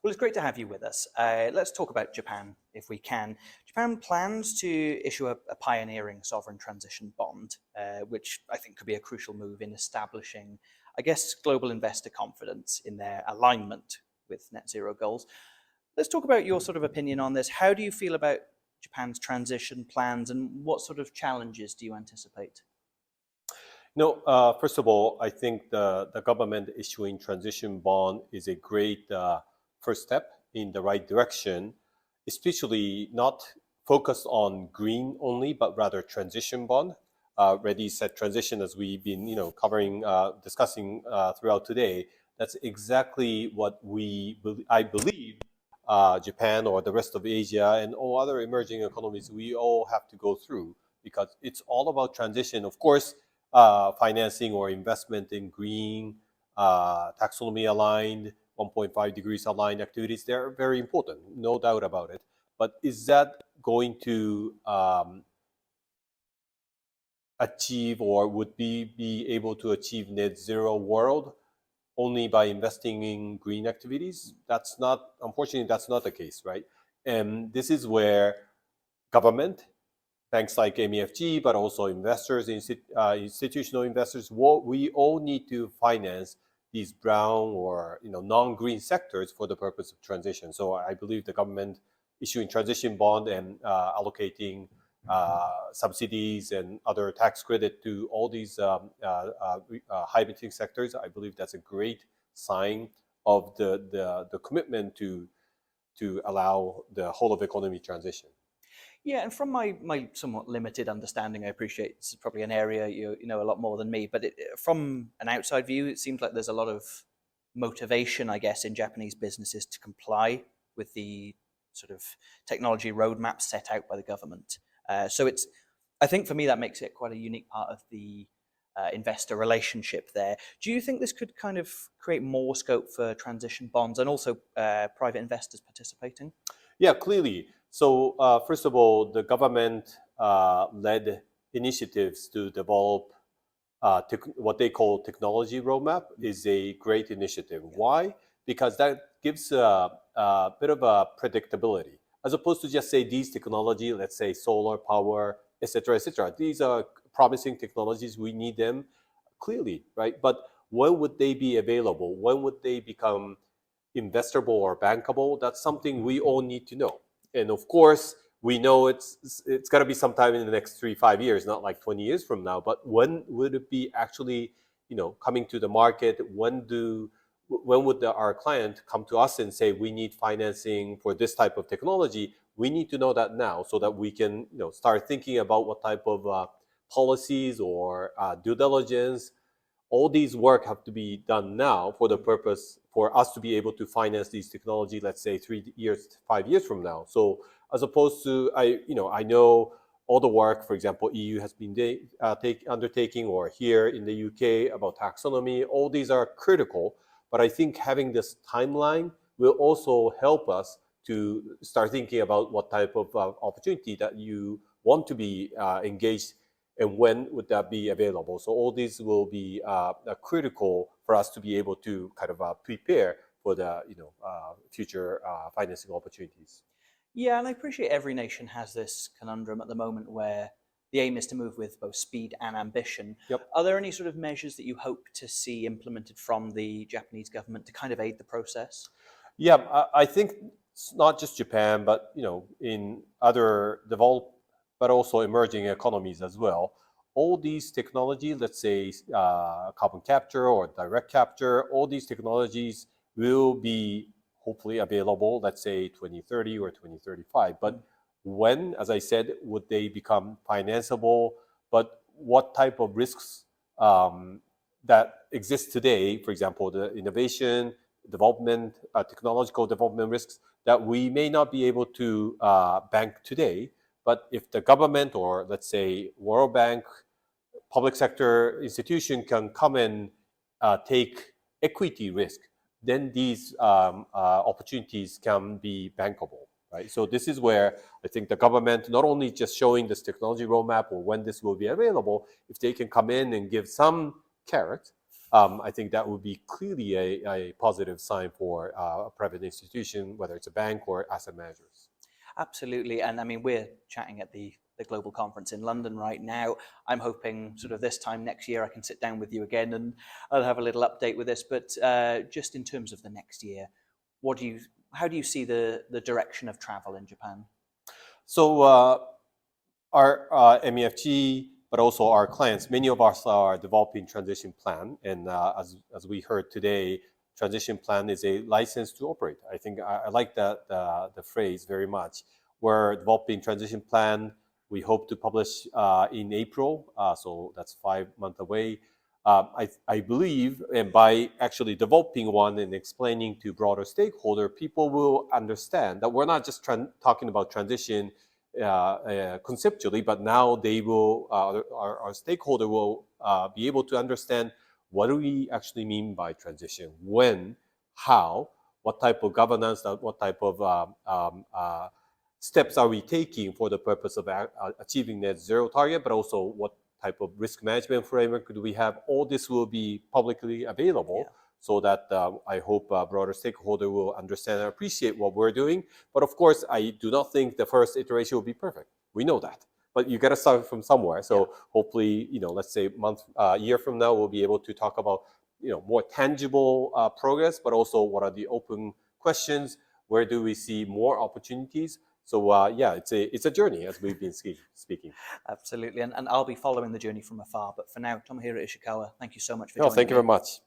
Well, it's great to have you with us. Let's talk about Japan, if we can. Japan plans to issue a pioneering sovereign transition bond, which I think could be a crucial move in establishing, I guess, global investor confidence in their alignment with net zero goals. Let's talk about your sort of opinion on this. How do you feel about Japan's transition plans, and what sort of challenges do you anticipate? No, first of all, I think the government issuing transition bond is a great first step in the right direction, especially not focused on green only, but rather transition bond. Reddy said transition as we've been, covering, discussing throughout today. That's exactly what I believe Japan or the rest of Asia and all other emerging economies, we all have to go through because it's all about transition. Of course, financing or investment in green, taxonomy aligned, 1.5 degrees aligned activities, they're very important, no doubt about it. But is that going to achieve, or would be able to achieve net zero world only by investing in green activities? That's not, unfortunately, that's not the case, right? And this is where government, banks like MUFG, but also investors, institutional investors, we all need to finance these brown or non-green sectors for the purpose of transition. So I believe the government issuing transition bond and allocating subsidies and other tax credit to all these high-emitting sectors, I believe that's a great sign of the commitment to allow the whole of economy transition. Yeah, and from my somewhat limited understanding, I appreciate this is probably an area you know a lot more than me, but from an outside view, it seems like there's a lot of motivation, I guess, in Japanese businesses to comply with the sort of technology roadmap set out by the government. So I think for me, that makes it quite a unique part of the investor relationship there. Do you think this could kind of create more scope for transition bonds and also private investors participating? Yeah, clearly. So first of all, the government led initiatives to develop what they call technology roadmap is a great initiative. Why? Because that gives a bit of a predictability, as opposed to just say these technology, let's say solar power, etc., etc. These are promising technologies. We need them clearly, right? But when would they be available? When would they become investable or bankable? That's something we all need to know. And of course, we know it's got to be sometime in the next 3-5 years, not like 20 years from now. But when would it be actually, coming to the market? When would our client come to us and say we need financing for this type of technology? We need to know that now so that we can, start thinking about what type of policies or due diligence. All these work have to be done now for the purpose for us to be able to finance these technology, let's say 3 years, 5 years from now. So as opposed to, I know all the work, for example, EU has been undertaking, or here in the UK about taxonomy, all these are critical. But I think having this timeline will also help us to start thinking about what type of opportunity that you want to be engaged, and when would that be available. So all these will be critical for us to be able to kind of prepare for the future financing opportunities. Yeah, and I appreciate every nation has this conundrum at the moment where the aim is to move with both speed and ambition. Yep. Are there any sort of measures that you hope to see implemented from the Japanese government to kind of aid the process? Yeah, I think it's not just Japan, but in other developed but also emerging economies as well. All these technologies, let's say carbon capture or direct capture, all these technologies will be hopefully available, let's say 2030 or 2035. But when, as I said, would they become financeable? But what type of risks that exist today, for example, the innovation, development, technological development risks that we may not be able to bank today. But if the government or let's say World Bank, public sector institution can come and take equity risk, then these opportunities can be bankable, right? So this is where I think the government, not only just showing this technology roadmap or when this will be available, if they can come in and give some carrot, I think that would be clearly a positive sign for a private institution, whether it's a bank or asset managers. Absolutely. And I mean, we're chatting at the global conference in London right now. I'm hoping sort of this time next year I can sit down with you again and I'll have a little update with this. But just in terms of the next year, how do you see the direction of travel in Japan? So our MUFG, but also our clients, many of us are developing transition plan. And as we heard today, transition plan is a license to operate. I think I like that the phrase very much. We're developing transition plan. We hope to publish in April, so that's 5 months away. I believe, and by actually developing one and explaining to broader stakeholder, people will understand that we're not just talking about transition conceptually, but now they will, our stakeholder will be able to understand what do we actually mean by transition, when, how, what type of governance, what type of steps are we taking for the purpose of achieving net zero target, but also what type of risk management framework do we have. All this will be publicly available. Yeah. So that I hope broader stakeholder will understand and appreciate what we're doing. But of course, I do not think the first iteration will be perfect. We know that. But you got to start from somewhere. So yeah. Hopefully, let's say year from now, we'll be able to talk about, more tangible progress, but also what are the open questions? Where do we see more opportunities? So yeah, it's a journey, as we've been speaking. Absolutely, and I'll be following the journey from afar. But for now, Tomohiro Ishikawa, thank you so much for joining me. Thank you very much.